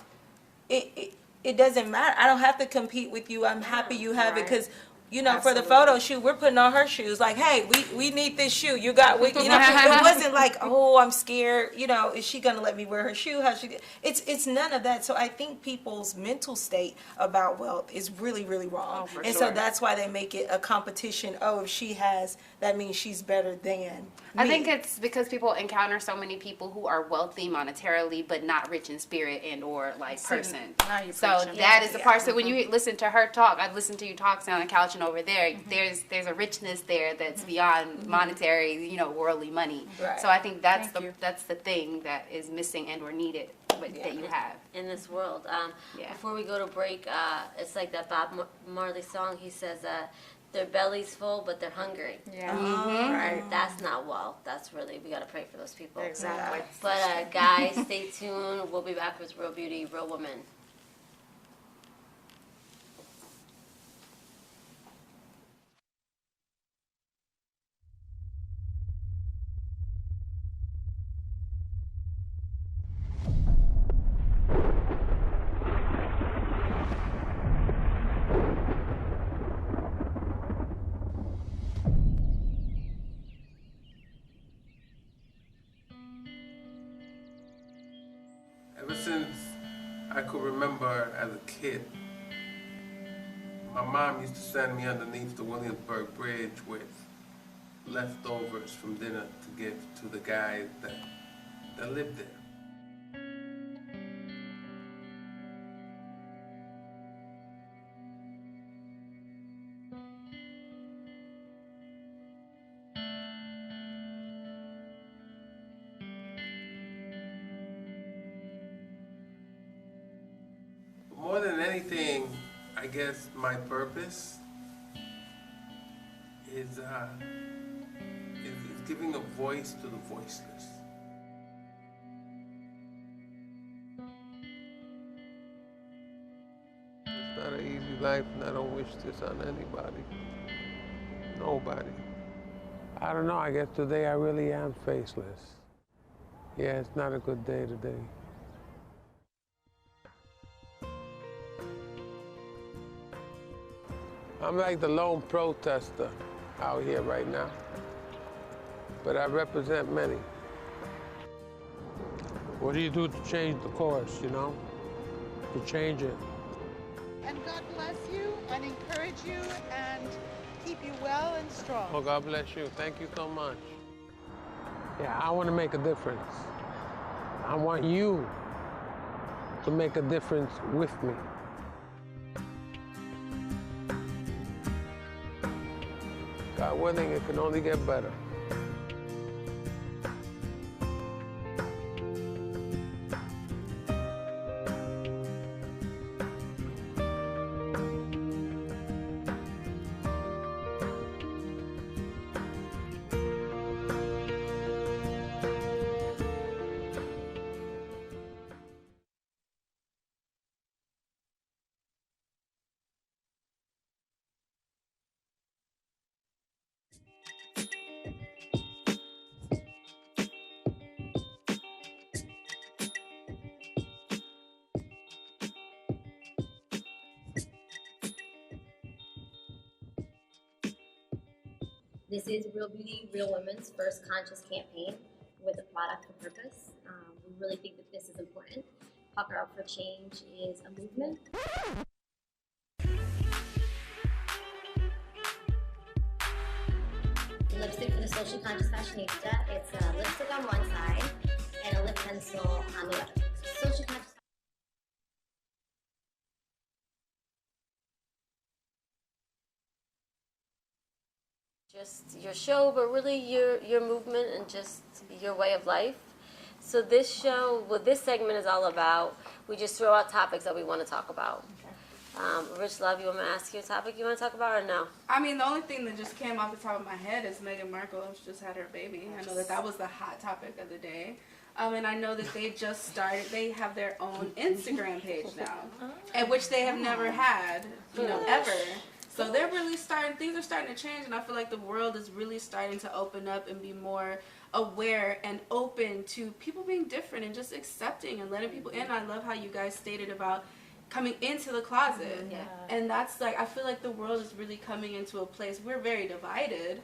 it doesn't matter. I don't have to compete with you. I'm happy you have it, because you know, for the photo shoot, we're putting on her shoes. Like, hey, we need this shoe. You know, it wasn't like, oh, I'm scared. You know, is she gonna let me wear her shoe? How she? It's none of that. So I think people's mental state about wealth is really, really wrong. And so that's why they make it a competition. Oh, if she has, that means she's better than. I me. think it's because people encounter so many people who are wealthy monetarily, but not rich in spirit and or like person. So that is the part. So when you listen to her talk, I've listened to you talk on the couch and over there. There's a richness there that's beyond monetary, you know, worldly money. Right. So I think that's the thing that is missing and or needed, but that you have in this world. Before we go to break, it's like that Bob Marley song. He says, their belly's full, but they're hungry. Yeah. Right. That's not wealth. That's really, we got to pray for those people. Exactly. But guys, stay tuned. We'll be back with Real Beauty, Real Woman. Ever since I could remember as a kid, my mom used to send me underneath the Williamsburg Bridge with leftovers from dinner to give to the guys that lived there. More than anything, I guess my purpose is giving a voice to the voiceless. It's not an easy life, and I don't wish this on anybody. Nobody. I don't know, I guess today I really am faceless. Yeah, it's not a good day today. I'm like the lone protester out here right now. but I represent many. What do you do to change the course, you know? To change it. And God bless you and encourage you and keep you well and strong. Oh, God bless you. Thank you so much. Yeah, I want to make a difference. I want you to make a difference with me. God willing, it can only get better. This is Real Beauty, Real Women's first conscious campaign with a product for purpose. We really think that this is important. Pucker Up for Change is a movement. Lipstick for the socially conscious fashionista. It's a lipstick on one side and a lip pencil on the other. Socially conscious. Just your show, but really your movement and just your way of life. So this show, what this segment is all about, we just throw out topics that we want to talk about. Rich Love, you want me to ask you a topic you want to talk about or no? I mean, the only thing that just came off the top of my head is Meghan Markle just had her baby. I know that was the hot topic of the day. And I know that they just started, they have their own Instagram page now, and which they have never had, ever. So they're really things are starting to change, and I feel like the world is really starting to open up and be more aware and open to people being different and just accepting and letting people in. I love how you guys stated about coming into the closet. And that's like, I feel like the world is really coming into a place, we're very divided,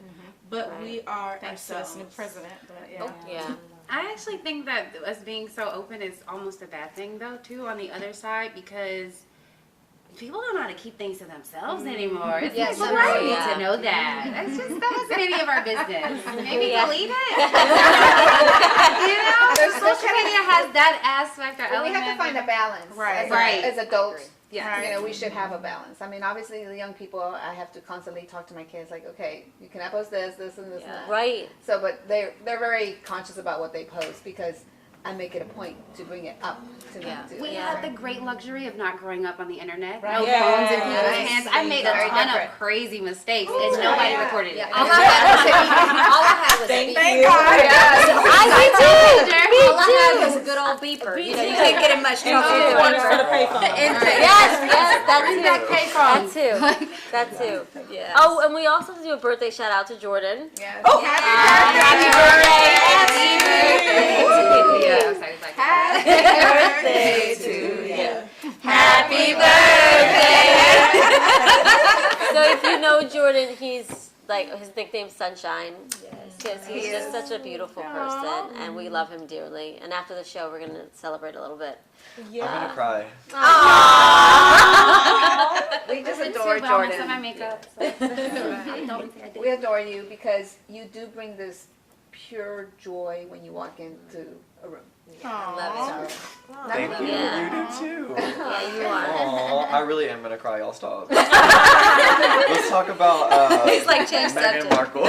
but we are Thanks ourselves. to this new president, but Oh, yeah. I actually think that us being so open is almost a bad thing, though, too, on the other side, because people don't know how to keep things to themselves anymore. It's Yes, like, sometimes, I need yeah. to know that. That wasn't any of our business. Maybe delete it. Social media has that aspect or Well, we element. have to find a balance. Right. As adults, Yes. you know, we should have a balance. I mean, obviously, the young people, I have to constantly talk to my kids, like, okay, you cannot post this, and this, and that. Right. So, but they're very conscious about what they post because I make it a point to bring it up to them too. We had the great luxury of not growing up on the internet. Right. No Yeah. phones in people's Right. hands. I made a Very ton different. of crazy mistakes, and nobody recorded it. All I had was a beeper. Thank God. I did too. Me All I had too. was a good old beeper. You know, you too. couldn't get in much trouble. That too. That too. Yes. Oh, and we also do a birthday shout out to Jordan. Yes. Oh, happy birthday! Happy birthday to you. Happy birthday! So if you know Jordan, he's like his nickname's Sunshine. Because he's just such a beautiful person, and we love him dearly. And after the show, we're gonna celebrate a little bit. I'm gonna cry. We just Jordan. adore Too, but I'll mix Jordan. up my makeup. So. We adore you because you do bring this pure joy when you walk into a room. I love it. Thank you. Yeah. You do too. Yeah, you are. Aw, I really am gonna cry. I'll stop. Let's talk about He's like, change Meghan subject. Markle.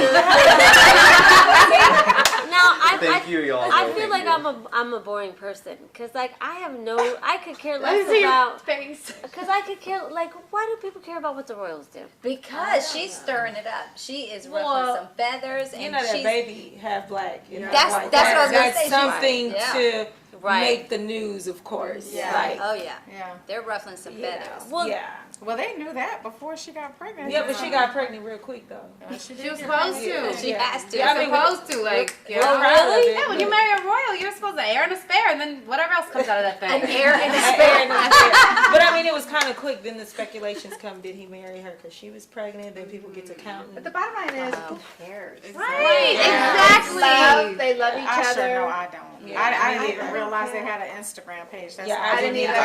Now, Thank you, y'all. I Thank feel like you. I'm a boring person because like I could care less about because I could care like why do people care about what the royals do? Because she's stirring it up. She is ruffling Well, some feathers, You and know that she's baby half black. And half That's- white. that's what I was gonna That's say. She's something right. to Right. make the news, of course. Yeah. Like, Oh yeah. Yeah. They're ruffling some feathers. Well, yeah. Well, they knew that before she got pregnant. Yeah, but she got pregnant real quick though. She was supposed to. She has to. Yeah, I mean, supposed to, like, we're proud of it. Yeah, when you marry a royal, you're supposed to air and a spare, and then whatever else comes out of that thing. An air and a Fair spare. enough, fair. But I mean, it was kind of quick. Then the speculations come: did he marry her because she was pregnant? Then people get to counting. But the bottom line is, who cares? Right. Exactly. They love each I other. sure know I don't. Yeah. I didn't even realize they had an Instagram page. That's Yeah, why I didn't either. I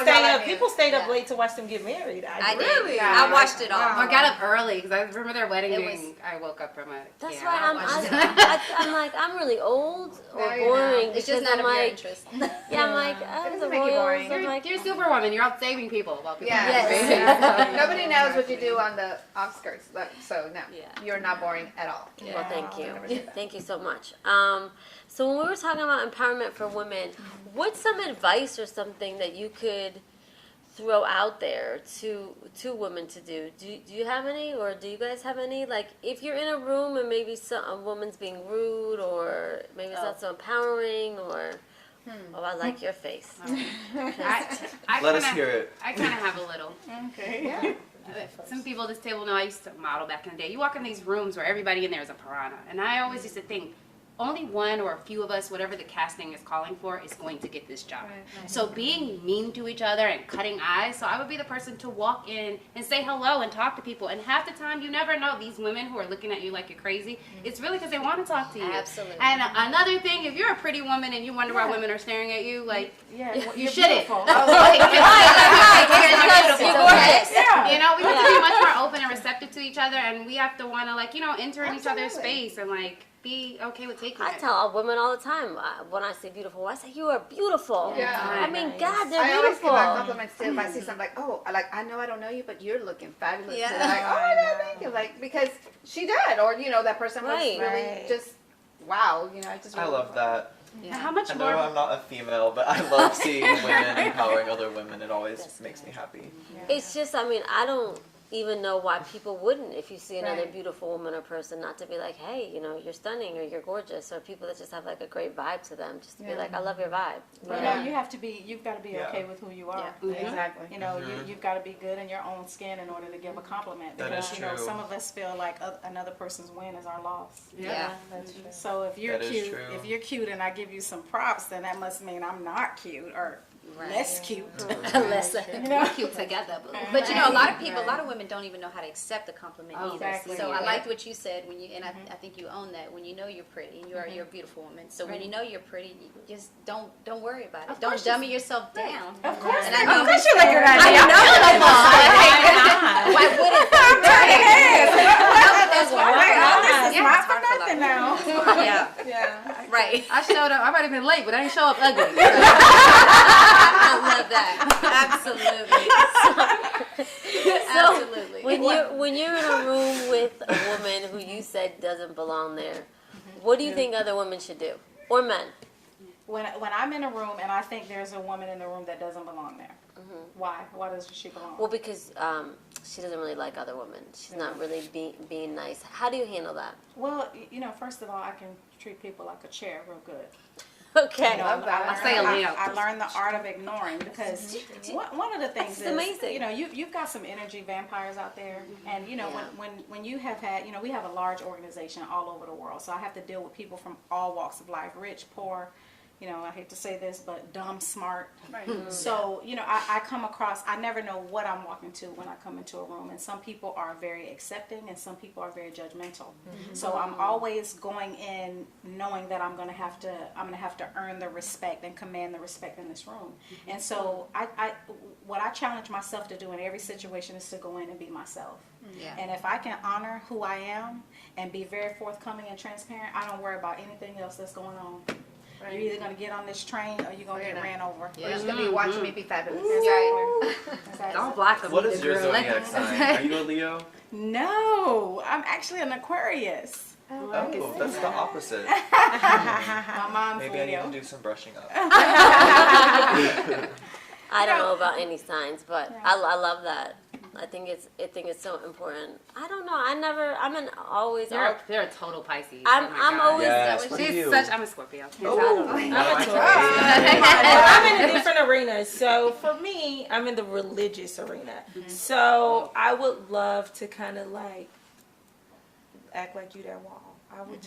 That's why people stayed up late to watch them get married. I did. Really? Yeah, I watched it all. I got up early because I remember their wedding. It was- I woke up from a. That's yeah, why I watched it. I'm like, I'm really old or No, you're boring. not. It's just because not I'm of your like, interest. yeah, I'm like, It oh, the doesn't make you royals. boring. I'm like, You're Superwoman. You're out saving people while people. Yes. Nobody knows what you do on the outskirts, so no, Yeah. you're not boring at all. well, thank you. Never said that. Thank you so much. So when we were talking about empowerment for women, what's some advice or something that you could throw out there to women to do? Do you have any, or do you guys have any? Like, if you're in a room and maybe a woman's being rude, or maybe it's not so empowering, or oh, I like your face. I Let us kinda- hear it. I kind of have a little. Okay. Yeah. Some people at this table know I used to model back in the day. You walk in these rooms where everybody in there is a piranha, and I always used to think, only one or a few of us, whatever the casting is calling for, is going to get this job. Right. So being mean to each other and cutting eyes, so I would be the person to walk in and say hello and talk to people. And half the time, you never know these women who are looking at you like you're crazy. It's really because they want to talk to you. Absolutely. And another thing, if you're a pretty woman and you wonder why women are staring at you, like, Yeah, you you're shouldn't. beautiful. You're gorgeous. Yeah. You know, we have to be much more open and receptive to each other, and we have to want to, like, you know, enter in each other's space and, like, be okay with taking I it. tell all women all the time when I say beautiful, I say you are beautiful. Yeah. I mean, God, they're I always give beautiful. my compliments too. If I see something like, oh, I know I don't know you, but you're looking fabulous. Yeah. And I'm like, oh my God, thank you. Like, because she did, or you know, that person was Right. really Right. just wow. You know, I just I really love that. Yeah. How much I more? know I'm not a female, but I love seeing women empowering other women. It always makes me happy. It's just, I mean, I don't even know why people wouldn't, if you see another Right. beautiful woman or person, not to be like, hey, you know, you're stunning or you're gorgeous, or people that just have like a great vibe to them, just to be Yeah. like, I love your vibe. You know, you've got to be Yeah. okay with who you are. Yeah, exactly. You know, you've got to be good in your own skin in order to give a compliment. That Because, is you know, true. some of us feel like another person's win is our loss. Yeah. That's true. So if you're That is cute, true. if you're cute and I give you some props, then that must mean I'm not cute or less cute. Less. You know? Cute together, boo. But you know, a lot of people, a lot of women don't even know how to accept a compliment Oh, either. exactly. So I Yeah. liked what you said when you, and I think you own that. When you know you're pretty and you're a beautiful woman. So when you know you're pretty, you just don't worry about it. Of Don't course dummy yourself down. Of course, And I mean, of course you look good at I me. know. Why wouldn't This is not for nothing now. Yeah. Yeah. Right. I showed up. I might have been late, but I didn't show up ugly. I love that. Absolutely. Absolutely. When you're in a room with a woman who you said doesn't belong there, what do you think other women should do, or men? When I'm in a room and I think there's a woman in the room that doesn't belong there, why? Why doesn't she belong? Well, because she doesn't really like other women. She's not really being nice. How do you handle that? Well, you know, first of all, I can treat people like a chair real good. Okay. You know, I say a layup. I learned the art of ignoring because one of the things That's is, amazing. you know, you've got some energy vampires out there, and you know, when you have had, you know, we have a large organization all over the world, so I have to deal with people from all walks of life, rich, poor. You know, I hate to say this, but dumb, smart. Right. So, you know, I come across, I never know what I'm walking to when I come into a room. And some people are very accepting and some people are very judgmental. So I'm always going in knowing that I'm going to have to earn the respect and command the respect in this room. And so what I challenge myself to do in every situation is to go in and be myself. Yeah. And if I can honor who I am and be very forthcoming and transparent, I don't worry about anything else that's going on. You're either going to get on this train or you're going to get ran over. Or you're just going to be watching me be fabulous. Exactly. Don't block them. What is your zodiac sign? Are you a Leo? No, I'm actually an Aquarius. Oh, that's the opposite. My mom's Maybe I Leo. need to do some brushing up. I don't know about any signs, but I love that. I think it's so important. I don't know. Always. They're a total Pisces. I'm always. Yes, what are She's you? I'm a Scorpio. Oh, I'm no, a I Taurus. can't I'm in a different arena. So for me, I'm in the religious arena. So I would love to kind of like act like you that wall. I would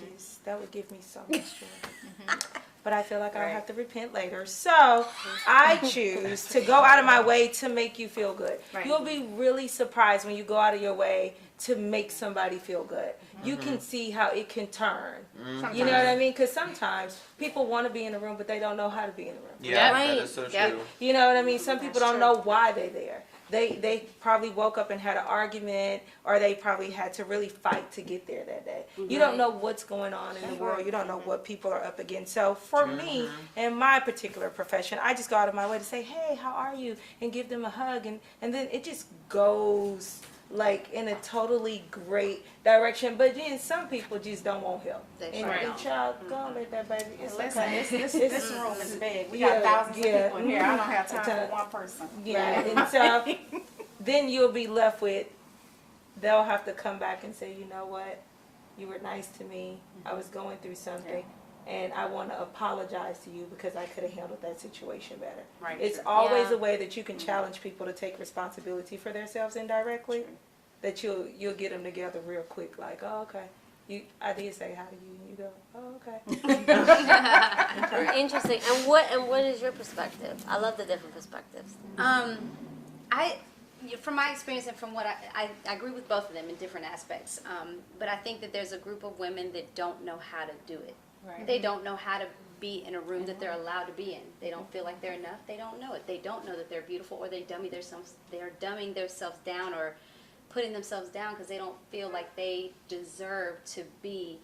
that would give me so much joy. but I feel like I'll have to repent later. So I choose to go out of my way to make you feel good. Right. You'll be really surprised when you go out of your way to make somebody feel good. You can see how it can turn. You know what I mean? Because sometimes people want to be in the room, but they don't know how to be in the room. Yeah, that is so true. You know what I mean? Some people don't know why they're there. They probably woke up and had an argument, or they probably had to really fight to get there that day. You don't know what's going on in the world. You don't know what people are up against. So for me, in my particular profession, I just go out of my way to say, hey, how are you? And give them a hug. And then it just goes like in a totally great direction. But then some people just don't want help. And child, go and let that baby. It's okay. This room is big. We got thousands of people in here. I don't have time for one person. Yeah, and so then you'll be left with, they'll have to come back and say, you know what, you were nice to me. I was going through something. And I want to apologize to you because I could have handled that situation better. Right. It's always a way that you can challenge people to take responsibility for themselves indirectly. That you'll get them together real quick. Like, oh, okay. I did say hi to you, and you go, oh, okay. Interesting. And what is your perspective? I love the different perspectives. From my experience and from what I agree with both of them in different aspects. But I think that there's a group of women that don't know how to do it. Right. They don't know how to be in a room that they're allowed to be in. They don't feel like they're enough. They don't know it. They don't know that they're beautiful, or they're dumbing themselves down or putting themselves down because they don't feel like they deserve to be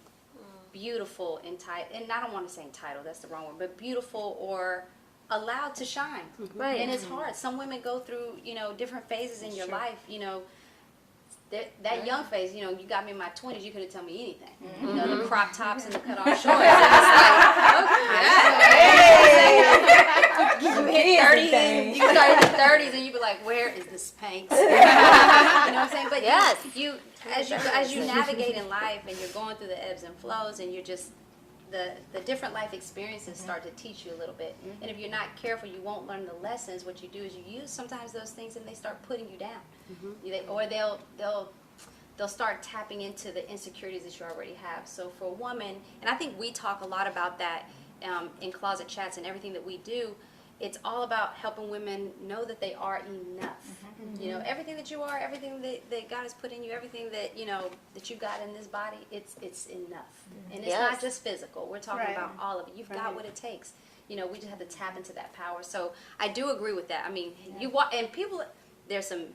beautiful and I don't want to say entitled, that's the wrong word, but beautiful or allowed to shine. Right. And it's hard. Some women go through, different phases in your life, that young phase, you got me in my 20s, you couldn't tell me anything. The crop tops and the cut off shorts. And it's like, okay. You hit 30 and you start in the 30s and you be like, where is this paint? You know what I'm saying? But yes, as you navigate in life and you're going through the ebbs and flows and you're just, the different life experiences start to teach you a little bit. And if you're not careful, you won't learn the lessons. What you do is you use sometimes those things and they start putting you down. Or they'll start tapping into the insecurities that you already have. So for a woman, and I think we talk a lot about that in Closet Chats and everything that we do, it's all about helping women know that they are enough. Everything that you are, everything that God has put in you, everything that that you got in this body, it's enough. And it's not just physical. We're talking about all of it. You've got what it takes. We just have to tap into that power. So I do agree with that. I mean, and people, there's some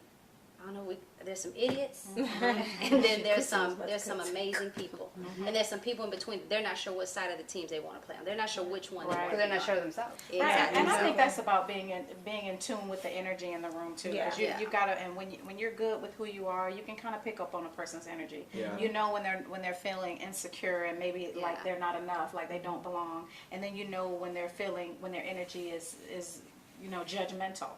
idiots, and then there's some amazing people, and there's some people in between. They're not sure what side of the teams they want to play on. They're not sure which one. Because they're not sure themselves. Right. And I think that's about being in tune with the energy in the room too. Yeah. You gotta, and when you're good with who you are, you can kind of pick up on a person's energy. Yeah. You know when they're feeling insecure and maybe like they're not enough, like they don't belong, and then when their energy is judgmental,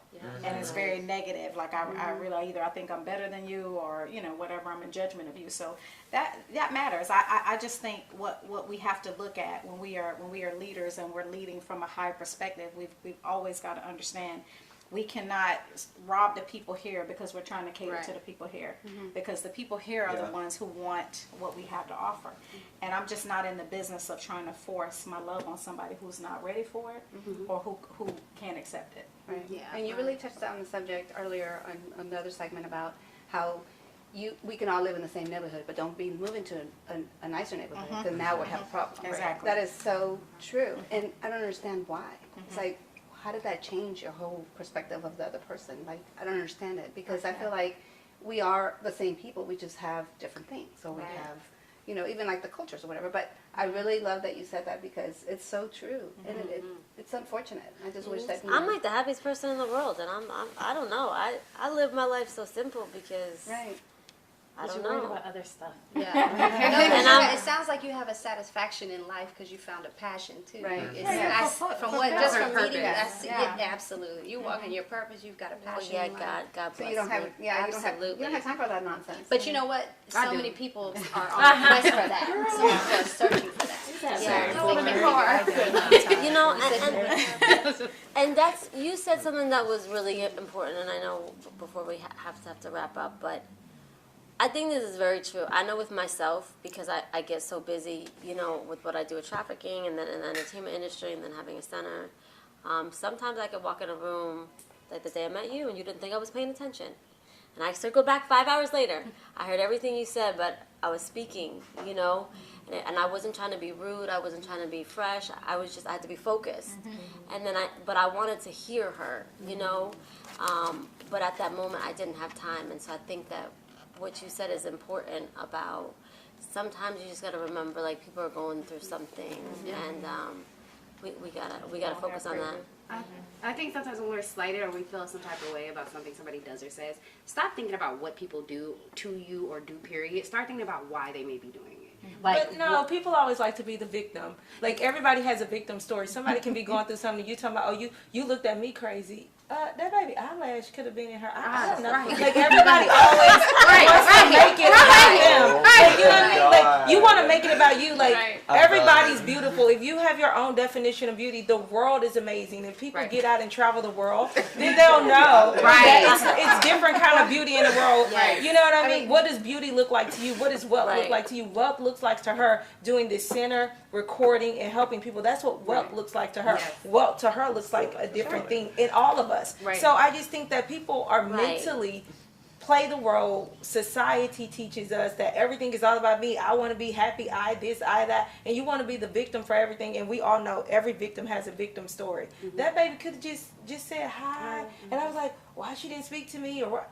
and it's very negative. Like I really either I think I'm better than you, or whatever, I'm in judgment of you. So that matters. I just think what we have to look at when we are leaders and we're leading from a high perspective, we've always got to understand we cannot rob the people here because we're trying to cater to the people here. Because the people here are the ones who want what we have to offer. And I'm just not in the business of trying to force my love on somebody who's not ready for it or who can't accept it. Right. Yeah. And you really touched on the subject earlier on the other segment about how we can all live in the same neighborhood, but don't be moving to a nicer neighborhood because now we have a problem. Exactly. That is so true. And I don't understand why. It's like, how did that change your whole perspective of the other person? Like, I don't understand it because I feel like we are the same people. We just have different things. So we have, even like the cultures or whatever. But I really love that you said that because it's so true. And it's unfortunate. I just wish that. I'm like the happiest person in the world, and I don't know. I live my life so simple because I don't know. You're worried about other stuff. Yeah. It sounds like you have a satisfaction in life because you found a passion too. Right. From meeting, absolutely. You walk in your purpose. You've got a passion. Oh, yeah, God bless you. Don't have, you don't have time for that nonsense. But you know what? So many people are on the quest for that. So people are searching for that. And that's, you said something that was really important, and I know before we have to wrap up, but I think this is very true. I know with myself, because I get so busy, you know, with what I do with trafficking and then in the entertainment industry and then having a center. Sometimes I could walk in a room like the day I met you and you didn't think I was paying attention. And I circled back 5 hours later. I heard everything you said, but I was speaking, you know, and I wasn't trying to be rude. I wasn't trying to be fresh. I had to be focused. And then but I wanted to hear her, you know, but at that moment I didn't have time. And so I think that what you said is important about sometimes you just got to remember, like, people are going through something, and we gotta focus on that. I think sometimes when we're slighted or we feel some type of way about something somebody does or says, stop thinking about what people do to you or do, period. Start thinking about why they may be doing it. Like, but no, people always like to be the victim. Like, everybody has a victim story. Somebody can be going through something. You talking about, oh, you looked at me crazy. That baby eyelash could have been in her eye. I don't know. Right. Like, everybody always wants to make it about them. Like, you know what I mean? Like, you want to make it about you. Like, everybody's beautiful. If you have your own definition of beauty, the world is amazing. If people get out and travel the world, then they'll know that it's different kind of beauty in the world. Right. You know what I mean? What does beauty look like to you? What does wealth look like to you? Wealth looks like to her doing this center, recording, and helping people. That's what wealth looks like to her. Wealth to her looks like a different thing in all of us. So I just think that people are mentally play the role. Society teaches us that everything is all about me. I want to be happy. I this, I that. And you want to be the victim for everything. And we all know every victim has a victim story. That baby could have just said hi. And I was like, why she didn't speak to me? Or what?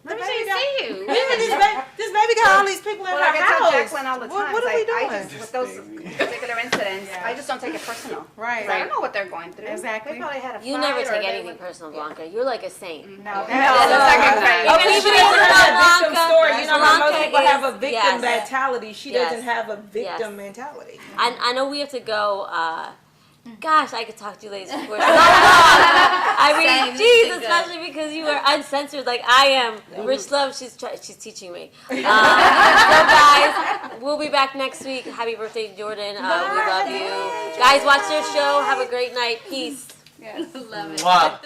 Let me see you. Yeah, this baby got all these people in her house. I tell Jacqueline all the time. What are we doing? I just, with those particular incidents, I just don't take it personal. Right. I don't know what they're going through. Exactly. They probably had a fight. You never or take they anything personal, Blanca. You're like a saint. No, Even if She it's doesn't have a Blanca, victim story. You know how most Blanca people have a is- victim yes. mentality. She doesn't Yes. have a victim Yes. mentality. I know we have to go. Gosh, I could talk to you ladies for so long. I mean, geez, especially because you are uncensored like I am. Rich Love, she's teaching me. So guys, we'll be back next week. Happy birthday, Jordan. We love you. Guys, watch their show. Have a great night. Peace. Yes. Love it. Wow.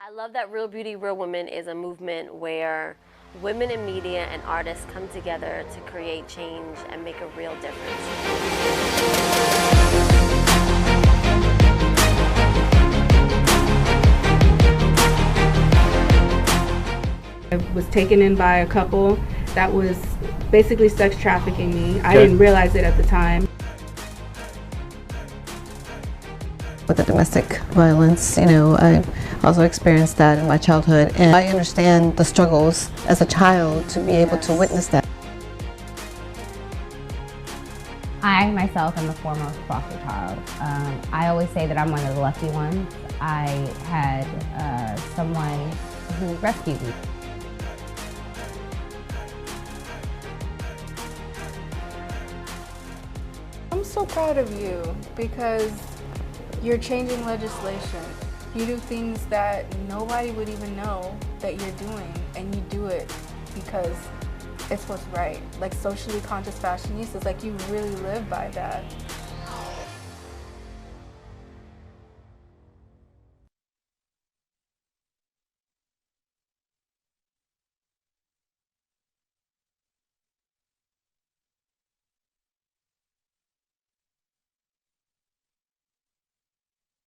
I love that Real Beauty, Real Women is a movement where women in media and artists come together to create change and make a real difference. I was taken in by a couple that was basically sex trafficking me. I didn't realize it at the time. With the domestic violence, you know, I also experienced that in my childhood, and I understand the struggles as a child to be able to witness that. I myself am a former foster child. I always say that I'm one of the lucky ones. I had someone who rescued me. I'm so proud of you because you're changing legislation. You do things that nobody would even know that you're doing, and you do it because it's what's right. Like socially conscious fashionistas, like you really live by that.